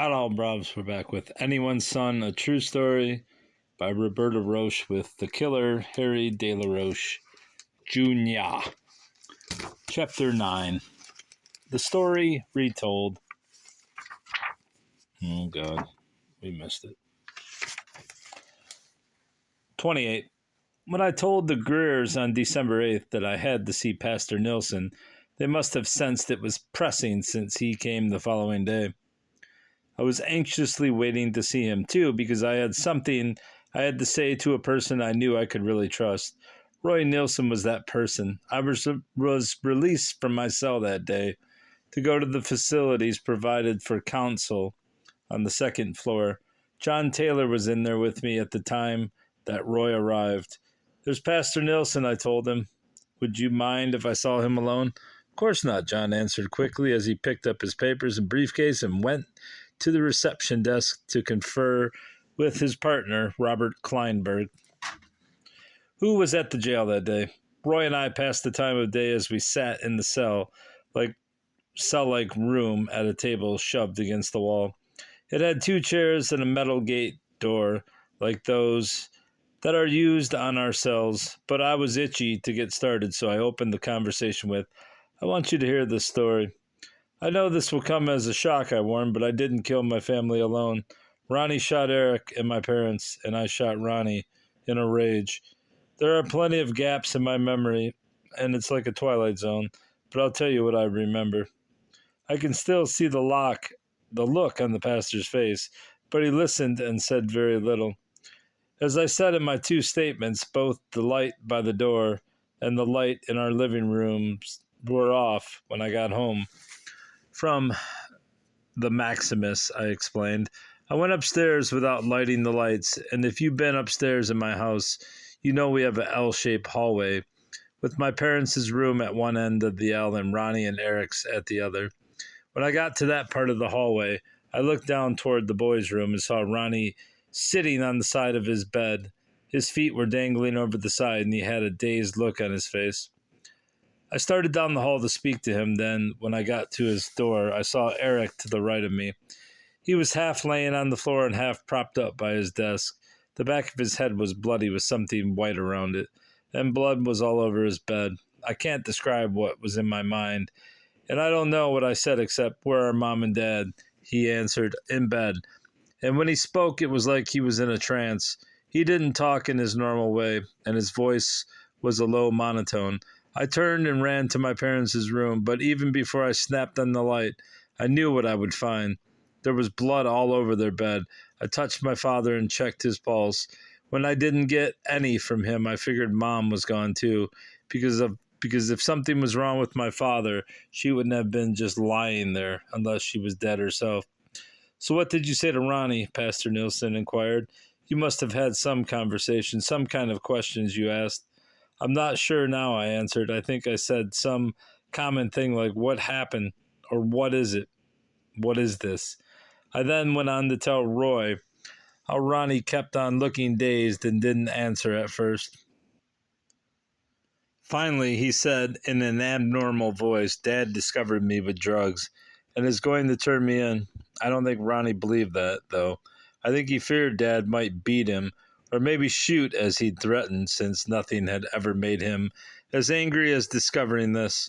Hello, Brovs. We're back with Anyone's Son, a true story by Roberta Roche with the killer Harry de la Roche Jr. Chapter 9. The Story Retold. Oh, God. We missed it. 28. When I told the Greers on December 8th that I had to see Pastor Nilsson, they must have sensed it was pressing since he came the following day. I was anxiously waiting to see him, too, because I had something I had to say to a person I knew I could really trust. Roy Nilsson was that person. I was released from my cell that day to go to the facilities provided for counsel on the second floor. John Taylor was in there with me at the time that Roy arrived. "There's Pastor Nilsson," I told him. "Would you mind if I saw him alone?" "Of course not," John answered quickly as he picked up his papers and briefcase and went to the reception desk to confer with his partner, Robert Kleinberg, who was at the jail that day. Roy and I passed the time of day as we sat in the cell-like room at a table shoved against the wall. It had two chairs and a metal gate door like those that are used on our cells, but I was itchy to get started, so I opened the conversation with, "I want you to hear this story. I know this will come as a shock," I warned, "but I didn't kill my family alone. Ronnie shot Eric and my parents, and I shot Ronnie in a rage. There are plenty of gaps in my memory, and it's like a twilight zone, but I'll tell you what I remember." I can still see the look on the pastor's face, but he listened and said very little. As I said in my two statements, both the light by the door and the light in our living rooms were off when I got home from the Maximus, I explained. I went upstairs without lighting the lights, and if you've been upstairs in my house, you know we have an L-shaped hallway, with my parents' room at one end of the L and Ronnie and Eric's at the other. When I got to that part of the hallway, I looked down toward the boys' room and saw Ronnie sitting on the side of his bed. His feet were dangling over the side, and he had a dazed look on his face. I started down the hall to speak to him. Then, when I got to his door, I saw Eric to the right of me. He was half laying on the floor and half propped up by his desk. The back of his head was bloody with something white around it, and blood was all over his bed. I can't describe what was in my mind, and I don't know what I said except, "Where are Mom and Dad?" He answered, "In bed." And when he spoke, it was like he was in a trance. He didn't talk in his normal way, and his voice was a low monotone. I turned and ran to my parents' room, but even before I snapped on the light, I knew what I would find. There was blood all over their bed. I touched my father and checked his pulse. When I didn't get any from him, I figured Mom was gone too, because if something was wrong with my father, she wouldn't have been just lying there unless she was dead herself. "So what did you say to Ronnie?" Pastor Nilsson inquired. "You must have had some conversation, some kind of questions you asked." "I'm not sure now," I answered. "I think I said some common thing like, 'What happened?' or 'What is it? What is this?'" I then went on to tell Roy how Ronnie kept on looking dazed and didn't answer at first. Finally, he said in an abnormal voice, "Dad discovered me with drugs and is going to turn me in." I don't think Ronnie believed that, though. I think he feared Dad might beat him or maybe shoot as he'd threatened, since nothing had ever made him as angry as discovering this.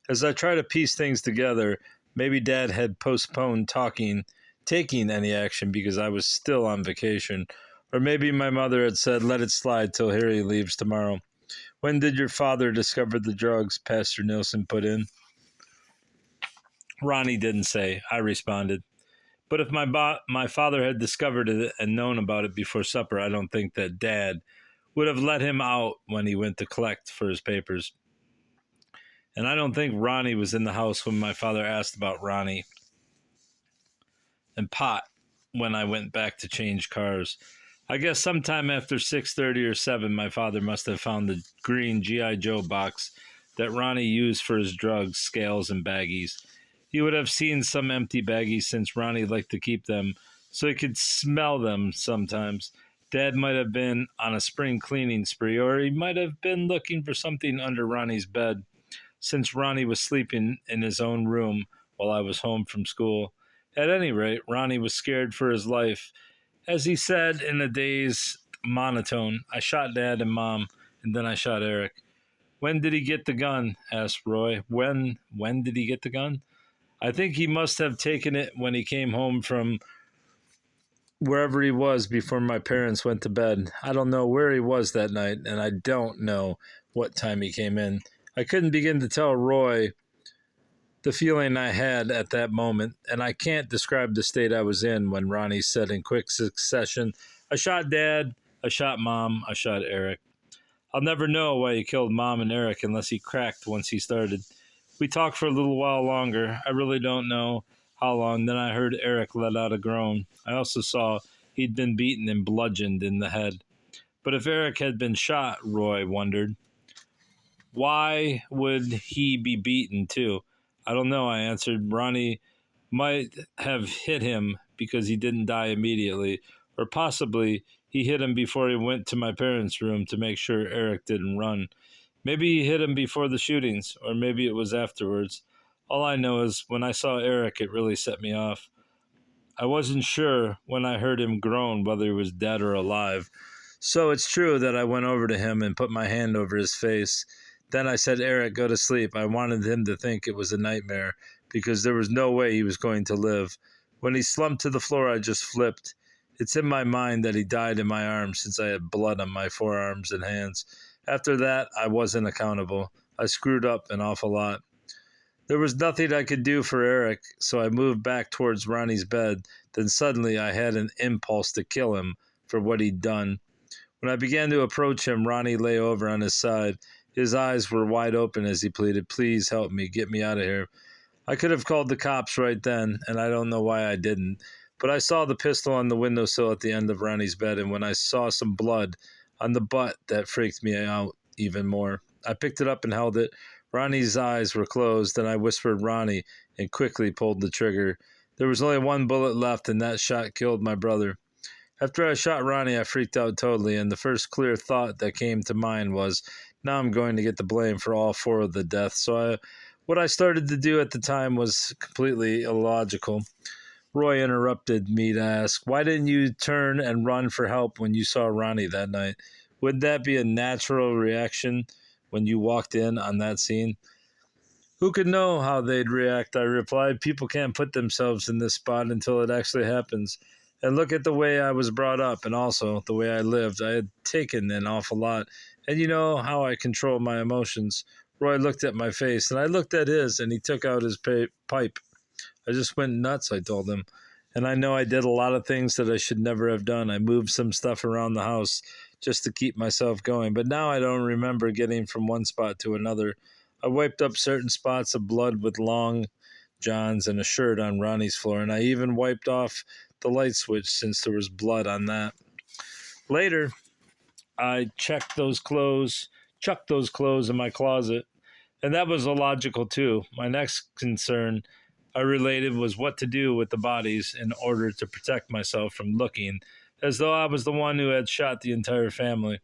As I try to piece things together, maybe Dad had postponed taking any action because I was still on vacation, or maybe my mother had said, "Let it slide till Harry leaves tomorrow." "When did your father discover the drugs?" Pastor Nilsson put in. Ronnie didn't say, I responded. But if my father had discovered it and known about it before supper, I don't think that Dad would have let him out when he went to collect for his papers. And I don't think Ronnie was in the house when my father asked about Ronnie and pot when I went back to change cars. I guess sometime after 6:30 or 7, my father must have found the green G.I. Joe box that Ronnie used for his drugs, scales, and baggies. He would have seen some empty baggies since Ronnie liked to keep them, so he could smell them sometimes. Dad might have been on a spring cleaning spree, or he might have been looking for something under Ronnie's bed, since Ronnie was sleeping in his own room while I was home from school. At any rate, Ronnie was scared for his life. As he said in a dazed monotone, I shot Dad and Mom, and then I shot Eric. When did he get the gun? Asked Roy. When did he get the gun? I think he must have taken it when he came home from wherever he was before my parents went to bed. I don't know where he was that night, and I don't know what time he came in. I couldn't begin to tell Roy the feeling I had at that moment, and I can't describe the state I was in when Ronnie said in quick succession, I shot Dad, I shot Mom, I shot Eric. I'll never know why he killed Mom and Eric unless he cracked once he started. We talked for a little while longer. I really don't know how long. Then I heard Eric let out a groan. I also saw he'd been beaten and bludgeoned in the head. But if Eric had been shot, Roy wondered, why would he be beaten too? I don't know, I answered. Ronnie might have hit him because he didn't die immediately, or possibly he hit him before he went to my parents' room to make sure Eric didn't run. Maybe he hit him before the shootings, or maybe it was afterwards. All I know is when I saw Eric, it really set me off. I wasn't sure when I heard him groan whether he was dead or alive. So it's true that I went over to him and put my hand over his face. Then I said, Eric, go to sleep. I wanted him to think it was a nightmare because there was no way he was going to live. When he slumped to the floor, I just flipped. It's in my mind that he died in my arms since I had blood on my forearms and hands. After that, I wasn't accountable. I screwed up an awful lot. There was nothing I could do for Eric, so I moved back towards Ronnie's bed. Then suddenly I had an impulse to kill him for what he'd done. When I began to approach him, Ronnie lay over on his side. His eyes were wide open as he pleaded, please help me, get me out of here. I could have called the cops right then, and I don't know why I didn't. But I saw the pistol on the windowsill at the end of Ronnie's bed, and when I saw some blood on the butt, that freaked me out even more. I picked it up and held it. Ronnie's eyes were closed, and I whispered Ronnie and quickly pulled the trigger. There was only one bullet left, and that shot killed my brother. After I shot Ronnie, I freaked out totally, and the first clear thought that came to mind was, now I'm going to get the blame for all four of the deaths. What I started to do at the time was completely illogical. Roy interrupted me to ask, why didn't you turn and run for help when you saw Ronnie that night? Would that be a natural reaction when you walked in on that scene? Who could know how they'd react, I replied. People can't put themselves in this spot until it actually happens. And look at the way I was brought up and also the way I lived. I had taken an awful lot. And you know how I control my emotions. Roy looked at my face, and I looked at his, and he took out his pipe. I just went nuts, I told him. And I know I did a lot of things that I should never have done. I moved some stuff around the house just to keep myself going. But now I don't remember getting from one spot to another. I wiped up certain spots of blood with long johns and a shirt on Ronnie's floor, and I even wiped off the light switch since there was blood on that. Later, I chucked those clothes in my closet, and that was illogical too. My next concern I related was what to do with the bodies in order to protect myself from looking as though I was the one who had shot the entire family.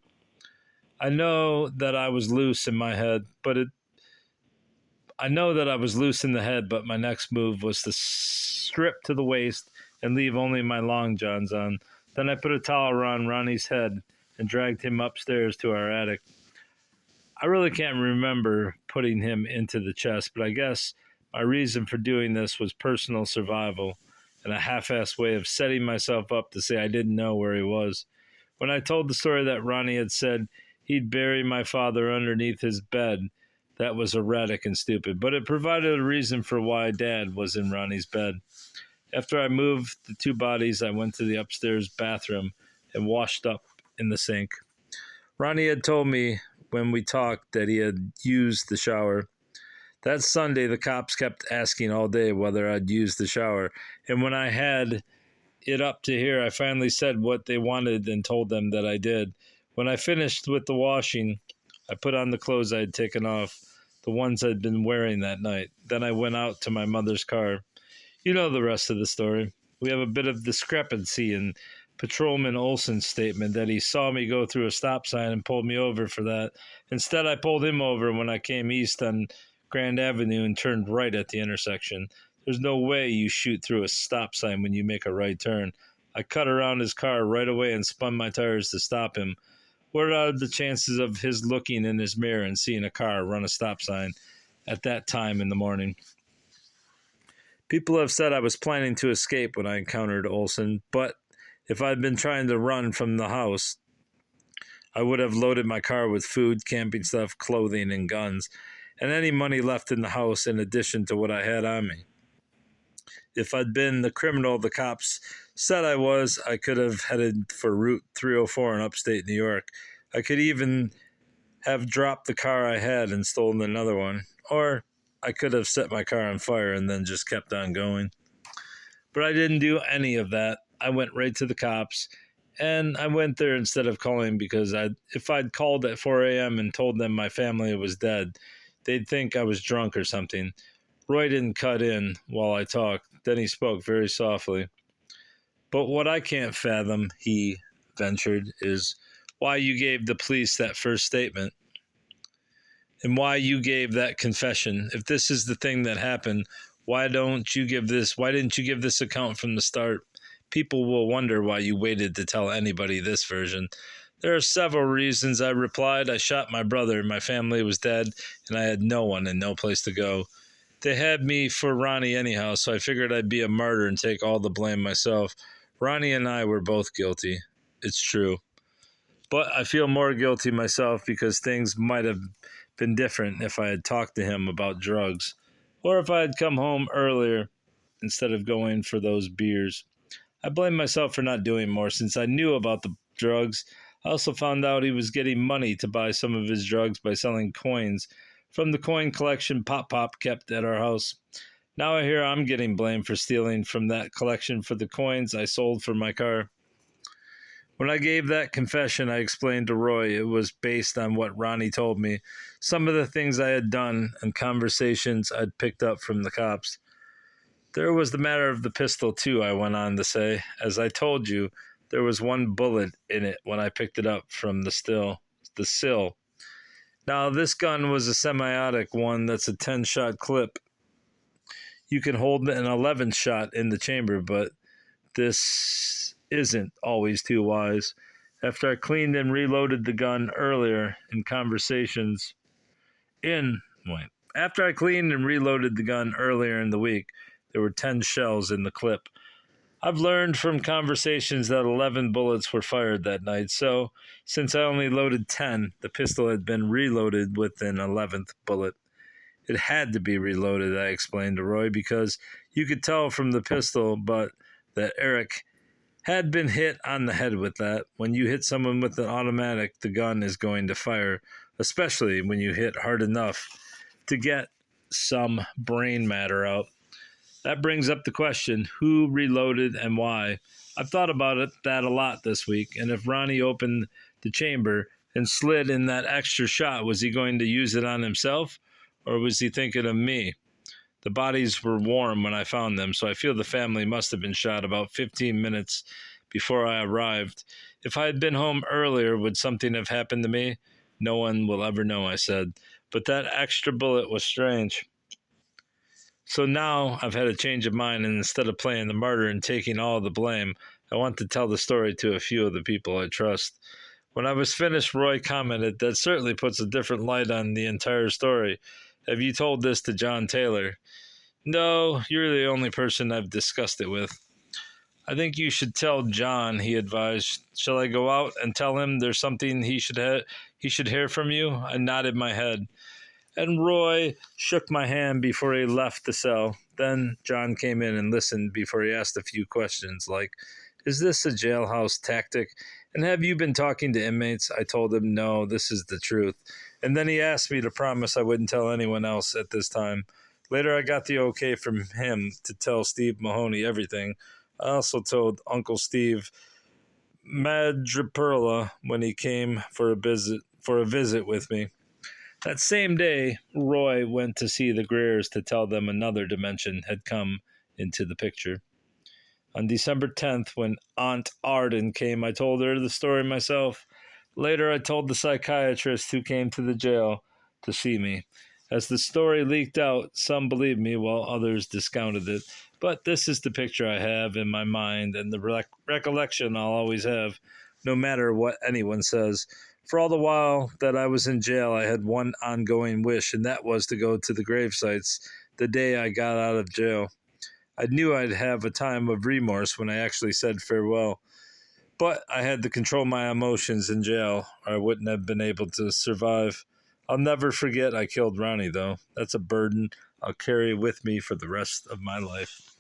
I know that I was loose in my head, but my next move was to strip to the waist and leave only my long johns on. Then I put a towel around Ronnie's head and dragged him upstairs to our attic. I really can't remember putting him into the chest, but I guess my reason for doing this was personal survival and a half-assed way of setting myself up to say I didn't know where he was. When I told the story that Ronnie had said he'd bury my father underneath his bed, that was erratic and stupid, but it provided a reason for why Dad was in Ronnie's bed. After I moved the two bodies, I went to the upstairs bathroom and washed up in the sink. Ronnie had told me when we talked that he had used the shower. That Sunday, the cops kept asking all day whether I'd used the shower, and when I had it up to here, I finally said what they wanted and told them that I did. When I finished with the washing, I put on the clothes I had taken off, the ones I'd been wearing that night. Then I went out to my mother's car. You know the rest of the story. We have a bit of discrepancy in Patrolman Olson's statement that he saw me go through a stop sign and pulled me over for that. Instead, I pulled him over when I came east on Grand Avenue and turned right at the intersection. There's no way you shoot through a stop sign when you make a right turn. I cut around his car right away and spun my tires to stop him. What are the chances of his looking in his mirror and seeing a car run a stop sign at that time in the morning? People have said I was planning to escape when I encountered Olson, but if I'd been trying to run from the house, I would have loaded my car with food, camping stuff, clothing, and guns, and any money left in the house in addition to what I had on me. If I'd been the criminal the cops said I was, I could have headed for Route 304 in upstate New York. I could even have dropped the car I had and stolen another one. Or I could have set my car on fire and then just kept on going. But I didn't do any of that. I went right to the cops, and I went there instead of calling because if I'd called at 4 a.m. and told them my family was dead, they'd think I was drunk or something. Roy didn't cut in while I talked. Then he spoke very softly. But what I can't fathom, he ventured, is why you gave the police that first statement and why you gave that confession. If this is the thing that happened, why didn't you give this account from the start? People will wonder why you waited to tell anybody this version. There are several reasons, I replied. I shot my brother, my family was dead, and I had no one and no place to go. They had me for Ronnie anyhow, so I figured I'd be a martyr and take all the blame myself. Ronnie and I were both guilty. It's true. But I feel more guilty myself because things might have been different if I had talked to him about drugs, or if I had come home earlier instead of going for those beers. I blame myself for not doing more since I knew about the drugs. I also found out he was getting money to buy some of his drugs by selling coins from the coin collection Pop kept at our house. Now I hear I'm getting blamed for stealing from that collection for the coins I sold for my car. When I gave that confession, I explained to Roy it was based on what Ronnie told me, some of the things I had done, and conversations I'd picked up from the cops. There was the matter of the pistol, too, I went on to say. As I told you, there was one bullet in it when I picked it up from the sill. Now, this gun was a semi-automatic one that's a 10-shot clip. You can hold an 11-shot in the chamber, but this isn't always too wise. After I cleaned and reloaded the gun earlier in After I cleaned and reloaded the gun earlier in the week, there were 10 shells in the clip. I've learned from conversations that 11 bullets were fired that night, so since I only loaded 10, the pistol had been reloaded with an 11th bullet. It had to be reloaded, I explained to Roy, because you could tell from the pistol, but that Eric had been hit on the head with that. When you hit someone with an automatic, the gun is going to fire, especially when you hit hard enough to get some brain matter out. That brings up the question, who reloaded and why? I've thought about that a lot this week, and if Ronnie opened the chamber and slid in that extra shot, was he going to use it on himself, or was he thinking of me? The bodies were warm when I found them, so I feel the family must have been shot about 15 minutes before I arrived. If I had been home earlier, would something have happened to me? No one will ever know, I said. But that extra bullet was strange. So now I've had a change of mind, and instead of playing the martyr and taking all the blame, I want to tell the story to a few of the people I trust. When I was finished, Roy commented, "That certainly puts a different light on the entire story. Have you told this to John Taylor?" "No, you're the only person I've discussed it with." "I think you should tell John," he advised. "Shall I go out and tell him there's something he should hear from you?" I nodded my head, and Roy shook my hand before he left the cell. Then John came in and listened before he asked a few questions like, "Is this a jailhouse tactic? And have you been talking to inmates?" I told him, "No, this is the truth." And then he asked me to promise I wouldn't tell anyone else at this time. Later, I got the okay from him to tell Steve Mahoney everything. I also told Uncle Steve Madriperla when he came for a visit with me. That same day, Roy went to see the Greers to tell them another dimension had come into the picture. On December 10th, when Aunt Arden came, I told her the story myself. Later, I told the psychiatrist who came to the jail to see me. As the story leaked out, some believed me while others discounted it. But this is the picture I have in my mind and the recollection I'll always have, no matter what anyone says. For all the while that I was in jail, I had one ongoing wish, and that was to go to the grave sites the day I got out of jail. I knew I'd have a time of remorse when I actually said farewell. But I had to control my emotions in jail, or I wouldn't have been able to survive. I'll never forget I killed Ronnie, though. That's a burden I'll carry with me for the rest of my life.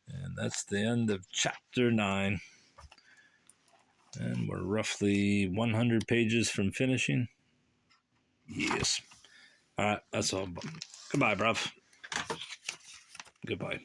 And that's the end of chapter 9. And we're roughly 100 pages from finishing. Yes. All right, that's all. Goodbye, bruv. Goodbye.